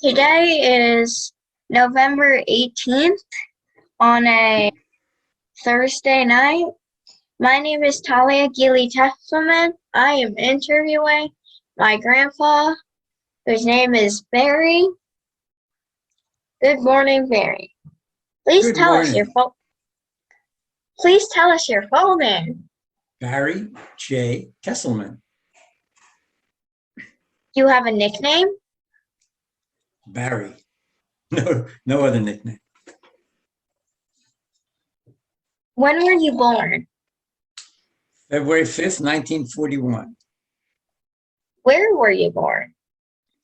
Today is November 18th on a Thursday night. My name is Talia Kesselman. I am interviewing my grandpa, whose name is Barry. Good morning, Barry. Please Good tell us your morning, full name. Barry Jay Kesselman. Do you have a nickname? Barry. No other nickname. When were you born? February 5th, 1941, Where were you born?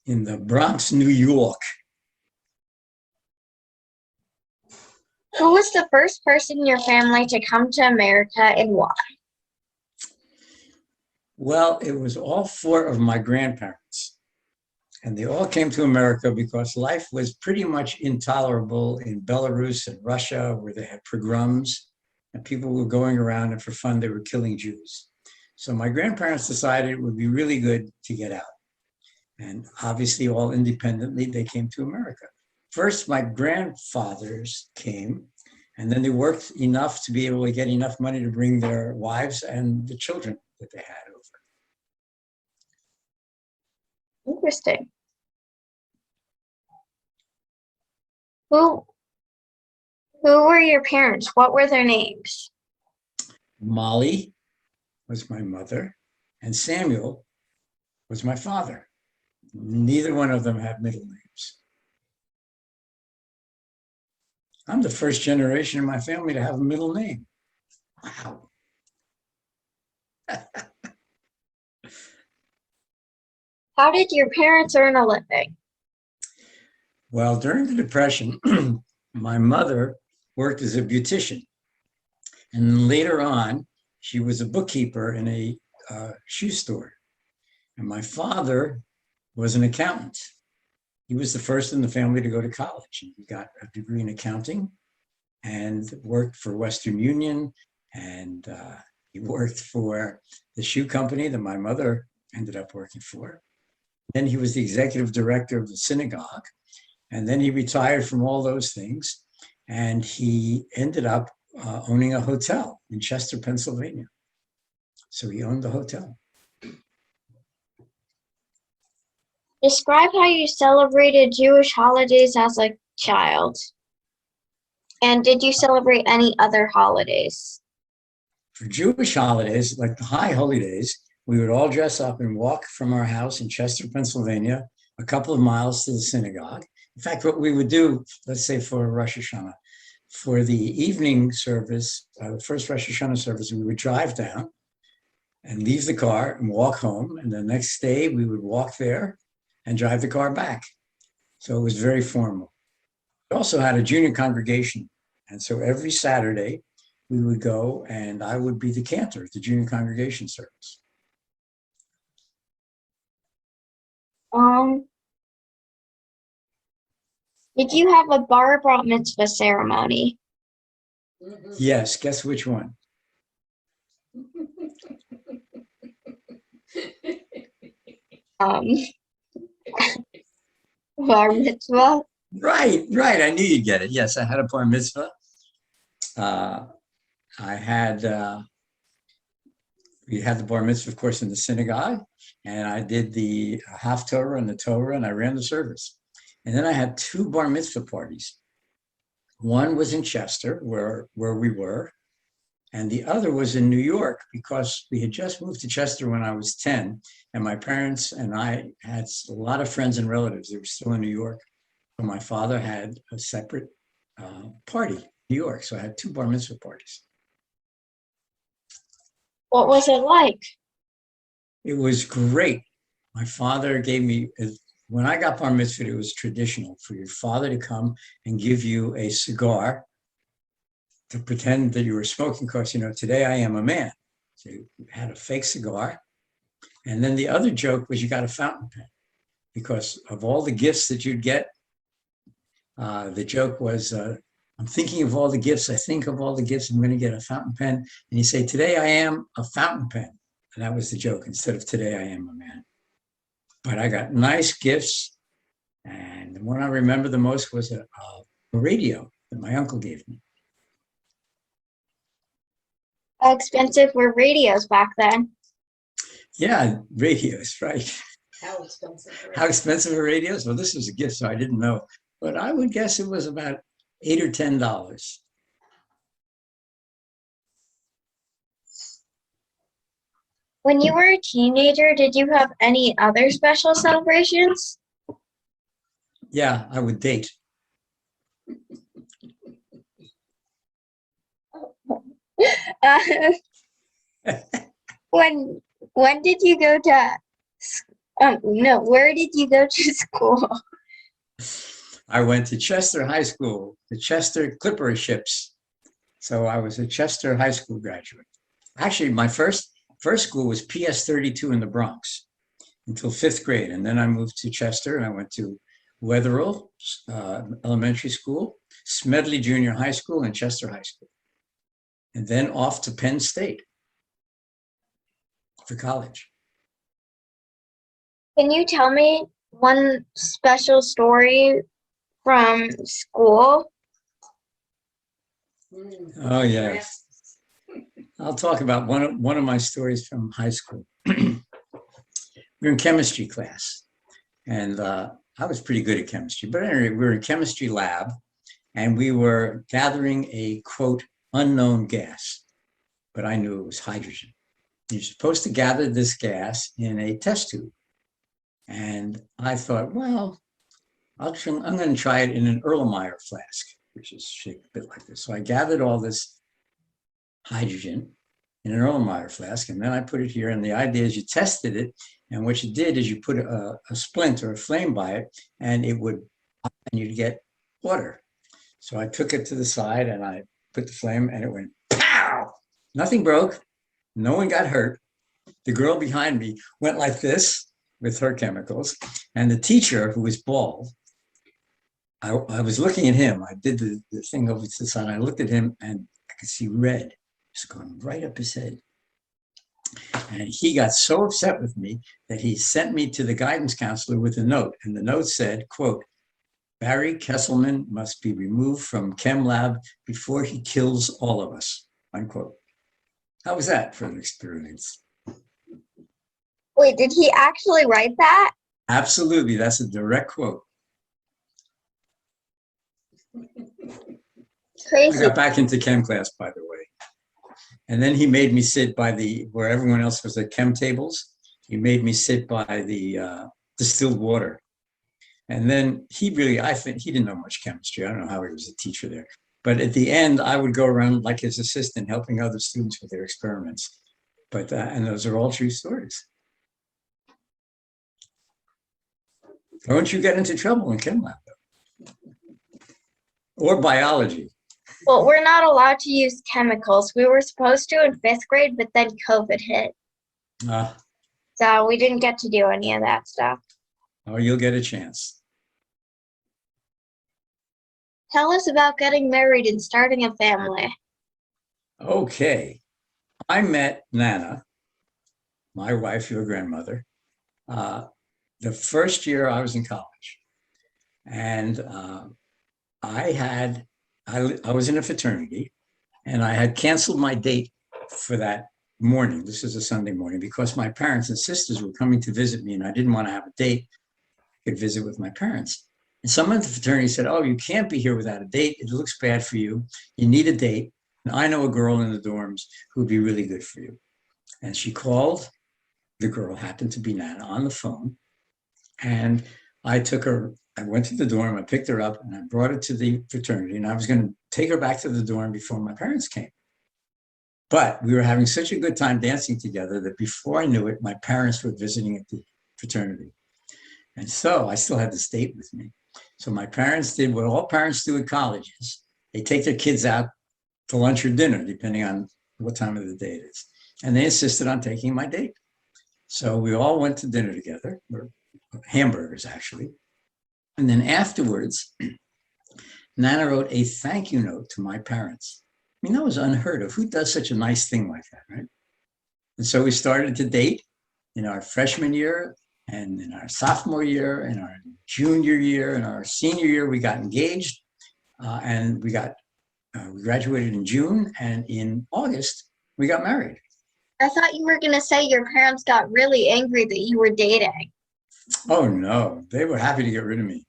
in the Bronx, New York. Who was the first person in your family to come to America and why? Well, it was all four of my grandparents, and they all came to America because life was pretty much intolerable in Belarus and Russia, where they had pogroms, and people were going around, and for fun, they were killing Jews. So my grandparents decided it would be really good to get out. And obviously, all independently, they came to America. First, my grandfathers came, and then they worked enough to be able to get enough money to bring their wives and the children that they had over. Interesting. Who who were your parents? What were their names? Molly was my mother, and Samuel was my father. Neither one of them had middle names. I'm the first generation in my family to have a middle name. Wow. How did your parents earn a living? Well, during the Depression, my mother worked as a beautician. And then later on, she was a bookkeeper in a shoe store. And my father was an accountant. He was the first in the family to go to college. And he got a degree in accounting and worked for Western Union. And he worked for the shoe company that my mother ended up working for. Then he was the executive director of the synagogue. And then he retired from all those things. And he ended up owning a hotel in Chester, Pennsylvania. So he owned the hotel. Describe how you celebrated Jewish holidays as a child. And did you celebrate any other holidays? For Jewish holidays, like the high holy days, we would all dress up and walk from our house in Chester, Pennsylvania, a couple of miles to the synagogue. In fact, what we would do, let's say for Rosh Hashanah, for the evening service, the first Rosh Hashanah service, we would drive down and leave the car and walk home. And the next day we would walk there and drive the car back. So it was very formal. We also had a junior congregation. And so every Saturday we would go and I would be the cantor at the junior congregation service. Did you have a bar mitzvah ceremony? Yes, guess which one? Um, Bar mitzvah? Right. I knew you'd get it. Yes, I had a bar mitzvah. I had, we had the bar mitzvah, of course, in the synagogue, and I did the Haftorah and the Torah, and I ran the service. And then I had two bar mitzvah parties. One was in Chester, where we were, and the other was in New York because we had just moved to Chester when I was 10, and my parents and I had a lot of friends and relatives that were still in New York. So my father had a separate party in New York, so I had two bar mitzvah parties. What was it like? It was great. My father gave me, when I got bar mitzvah, it was traditional for your father to come and give you a cigar to pretend that you were smoking, because, today I am a man. So you had a fake cigar. And then the other joke was you got a fountain pen because of all the gifts that you'd get. The joke was, I'm thinking of all the gifts. I think of all the gifts. I'm going to get a fountain pen. And you say, today I am a fountain pen. And that was the joke instead of today I am a man. But I got nice gifts. And the one I remember the most was a radio that my uncle gave me. How expensive were radios back then? Yeah, radios, right. How expensive? How expensive are radios? Well, this was a gift, so I didn't know. But I would guess it was about $8 or $10. When you were a teenager, did you have any other special celebrations? Yeah, I would date. Uh, when did you go to no, where did you go to school? I went to Chester High School, the Chester Clipper ships. So I was a Chester High School graduate. Actually, my first school was PS 32 in the Bronx until 5th grade. And then I moved to Chester and I went to Wetherill Elementary School, Smedley Junior High School, and Chester High School. And then off to Penn State for college. Can you tell me one special story from school? Oh, yes. I'll talk about one of my stories from high school. We were in chemistry class, and I was pretty good at chemistry. But anyway, we were in chemistry lab, and we were gathering a, quote, unknown gas. But I knew it was hydrogen. You're supposed to gather this gas in a test tube. And I thought, well, I'm going to try it in an Erlenmeyer flask, which is shaped a bit like this. So I gathered all this hydrogen in an Erlenmeyer flask, and then I put it here. And the idea is you tested it, and what you did is you put a splint or a flame by it, and it would, and you'd get water. So I took it to the side, and I put the flame, and it went pow! Nothing broke. No one got hurt. The girl behind me went like this with her chemicals, and the teacher, who was bald, I was looking at him. I did the thing over to the side. I looked at him, and I could see red just going right up his head. And he got so upset with me that he sent me to the guidance counselor with a note. And the note said, quote, Barry Kesselman must be removed from chem lab before he kills all of us, unquote. How was that for an experience? Wait, did he actually write that? Absolutely. That's a direct quote. I Crazy. got back into chem class, by the way. And then he made me sit by where everyone else was at chem tables. He made me sit by the distilled water. And then I think he didn't know much chemistry. I don't know how he was a teacher there. But at the end, I would go around like his assistant, helping other students with their experiments. But, and those are all true stories. Don't you get into trouble in chem lab, though. Or biology. Well, we're not allowed to use chemicals. We were supposed to in 5th grade, but then COVID hit. So we didn't get to do any of that stuff. Oh, you'll get a chance. Tell us about getting married and starting a family. Okay. I met Nana, my wife, your grandmother, the first year I was in college. And I was in a fraternity, and I had canceled my date for that morning. This is a Sunday morning, because my parents and sisters were coming to visit me, and I didn't want to have a date. I could visit with my parents. And someone at the fraternity said, oh, you can't be here without a date. It looks bad for you. You need a date. And I know a girl in the dorms who'd be really good for you. And she called. The girl happened to be Nana on the phone. And I went to the dorm, I picked her up, and I brought her to the fraternity, and I was going to take her back to the dorm before my parents came. But we were having such a good time dancing together that before I knew it, my parents were visiting at the fraternity. And so I still had this date with me. So my parents did what all parents do at colleges. They take their kids out to lunch or dinner, depending on what time of the day it is. And they insisted on taking my date. So we all went to dinner together, or hamburgers, actually. And then afterwards, Nana wrote a thank you note to my parents. I mean, that was unheard of. Who does such a nice thing like that, right? And so we started to date in our freshman year, And in our sophomore year, in our junior year, in our senior year, we got engaged, and we graduated in June, and in August we got married. I thought you were gonna say your parents got really angry that you were dating. Oh no, they were happy to get rid of me.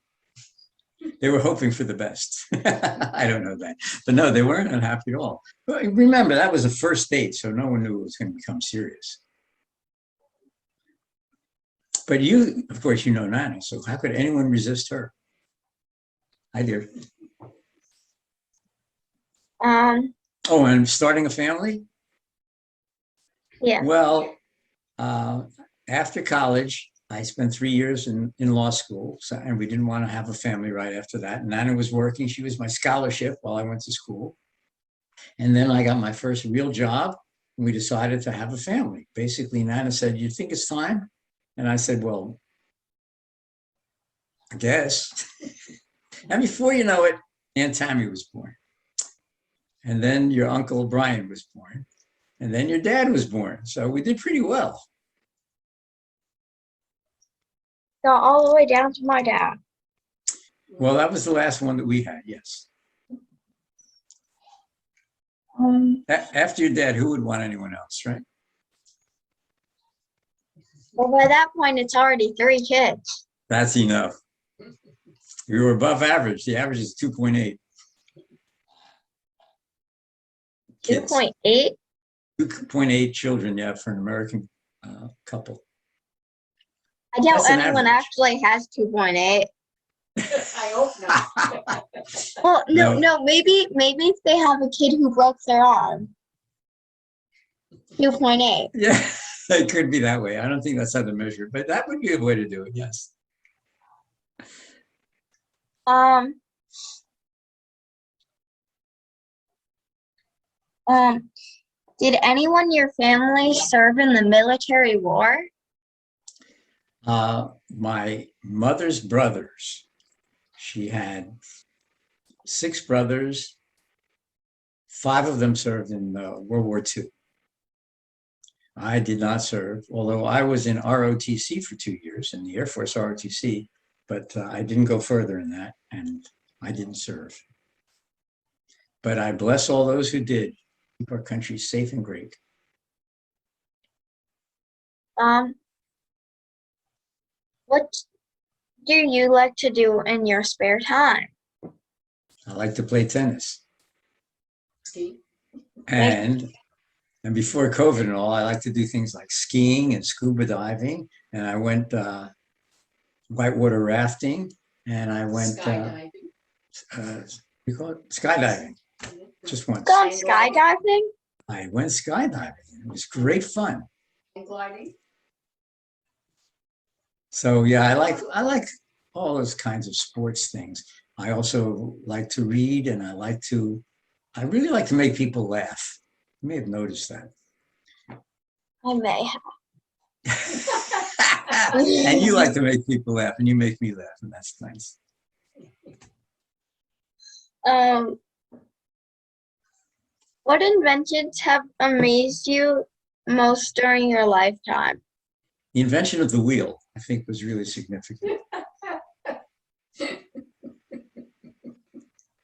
They were hoping for the best. I don't know that, but no, they weren't unhappy at all. But remember, that was a first date, so no one knew it was going to become serious. But you, of course, you know Nana, so how could anyone resist her? I do. Oh, and starting a family? Yeah. Well, after college, I spent 3 years in law school, and we didn't want to have a family right after that. Nana was working. She was my scholarship while I went to school. And then I got my first real job, and we decided to have a family. Basically, Nana said, "You think it's time?" And I said, "Well, I guess." And before you know it, Aunt Tammy was born. And then your Uncle Brian was born. And then your dad was born. So we did pretty well. So all the way down to my dad. Well, that was the last one that we had, yes. After your dad, who would want anyone else, right? Well, by that point, it's already 3 kids. That's enough. We were above average. The average is 2.8. 2.8? 2.8 children, yeah, for an American couple. I doubt That's an anyone average. actually has 2.8. I hope not. Well, No. no, maybe if they have a kid who broke their arm. 2.8. Yeah, it could be that way. I don't think that's how to measure it, but that would be a way to do it, yes. Did anyone in your family serve in the military war? My mother's brothers, she had 6 brothers. 5 of them served in World War II. I did not serve, although I was in ROTC for 2 years, in the Air Force ROTC, but I didn't go further in that, and I didn't serve. But I bless all those who did. Keep our country safe and great. What do you like to do in your spare time? I like to play tennis. Ski. And before COVID and all, I like to do things like skiing and scuba diving. And I went whitewater rafting, and I went Skydiving. you call it skydiving. Just once. Gone skydiving? I went skydiving. It was great fun. And gliding. So yeah, I like all those kinds of sports things. I also like to read, and I really like to make people laugh. You may have noticed that. I may have. And you like to make people laugh, and you make me laugh, and that's nice. What inventions have amazed you most during your lifetime? The invention of the wheel, I think, was really significant.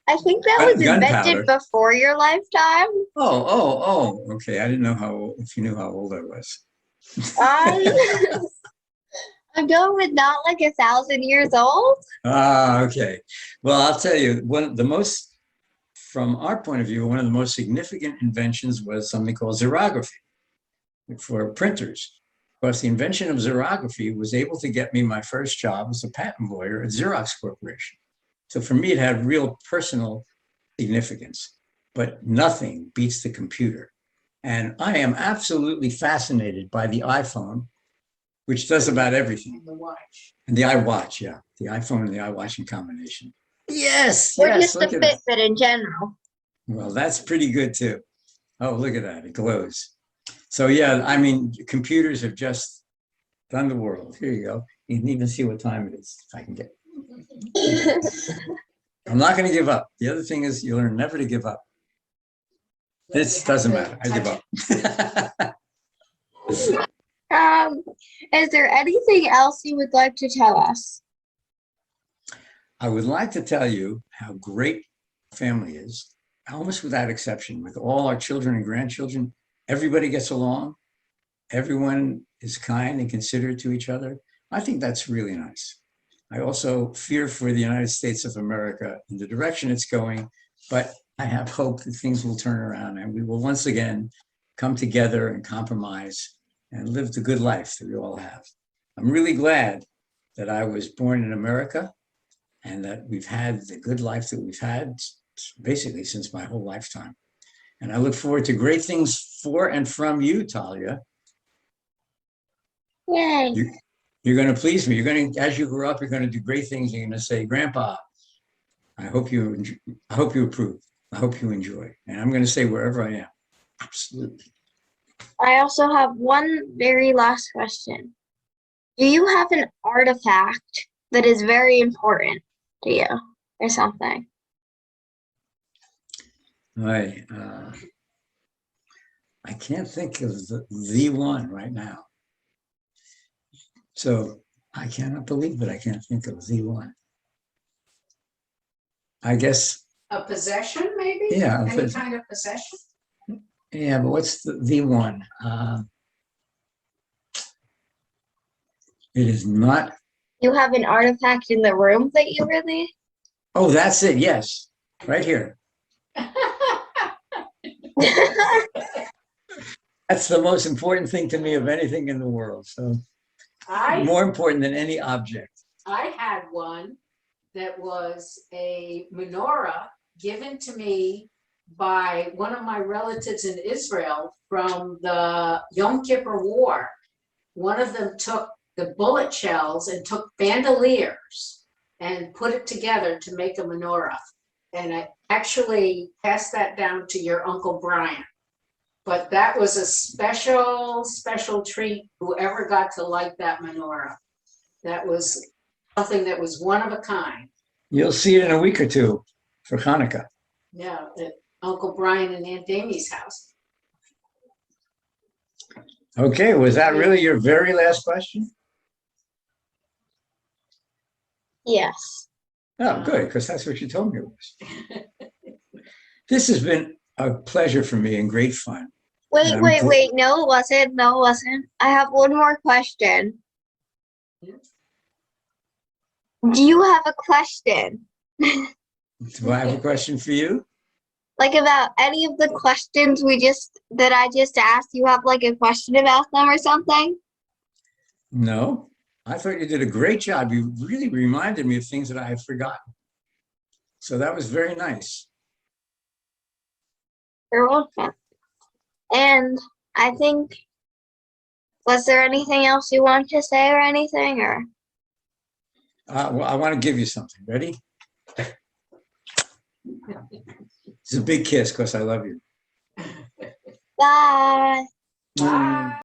I think that was invented before your lifetime. Oh, okay. I didn't know if you knew how old I was. I'm going with not like 1,000 years old. Okay. Well, I'll tell you, from our point of view, one of the most significant inventions was something called xerography for printers. Of course, the invention of xerography was able to get me my first job as a patent lawyer at Xerox Corporation. So for me, it had real personal significance, but nothing beats the computer. And I am absolutely fascinated by the iPhone, which does about everything. And the watch. And the iWatch, yeah. The iPhone and the iWatch in combination. Yes, Or yes. just the Fitbit in general. Well, that's pretty good too. Oh, look at that. It glows. So yeah, I mean, computers have just done the world. Here you go. You can even see what time it is, if I can get. I'm not going to give up. The other thing is you learn never to give up. This doesn't matter. I give up. Is there anything else you would like to tell us? I would like to tell you how great family is, almost without exception, with all our children and grandchildren. Everybody gets along. Everyone is kind and considerate to each other. I think that's really nice. I also fear for the United States of America in the direction it's going, but I have hope that things will turn around and we will once again come together and compromise and live the good life that we all have. I'm really glad that I was born in America and that we've had the good life that we've had basically since my whole lifetime. And I look forward to great things for and from you, Talia. Yay. You're going to please me. You're going to, as you grow up, you're going to do great things. You're going to say, Grandpa, I hope you approve. I hope you enjoy. And I'm going to say wherever I am. Absolutely. I also have one very last question. Do you have an artifact that is very important to you or something? I can't think of the one right now. So I cannot believe that I can't think of the one. I guess. A possession, maybe? Yeah. Any kind of possession? Yeah, but what's the one? It is not. You have an artifact in the room that you really? Oh, that's it. Yes. Right here. That's the most important thing to me of anything in the world. So more important than any object. I had one that was a menorah given to me by one of my relatives in Israel from the Yom Kippur War. One of them took the bullet shells and took bandoliers and put it together to make a menorah. And I actually passed that down to your Uncle Brian. But that was a special, special treat, whoever got to light that menorah. That was something that was one of a kind. You'll see it in a week or two for Hanukkah. Yeah, at Uncle Brian and Aunt Amy's house. Okay, was that really your very last question? Yes. Oh, good, because that's what you told me it was. This has been a pleasure for me and great fun. Wait. No, it wasn't. No, it wasn't. I have one more question. Do you have a question? Do I have a question for you? Like about any of the questions that I just asked? You have like a question about them or something? No, I thought you did a great job. You really reminded me of things that I had forgotten. So that was very nice. You're welcome. And I think, was there anything else you want to say or anything, or? Well, I want to give you something. Ready? It's a big kiss because I love you. Bye. Bye.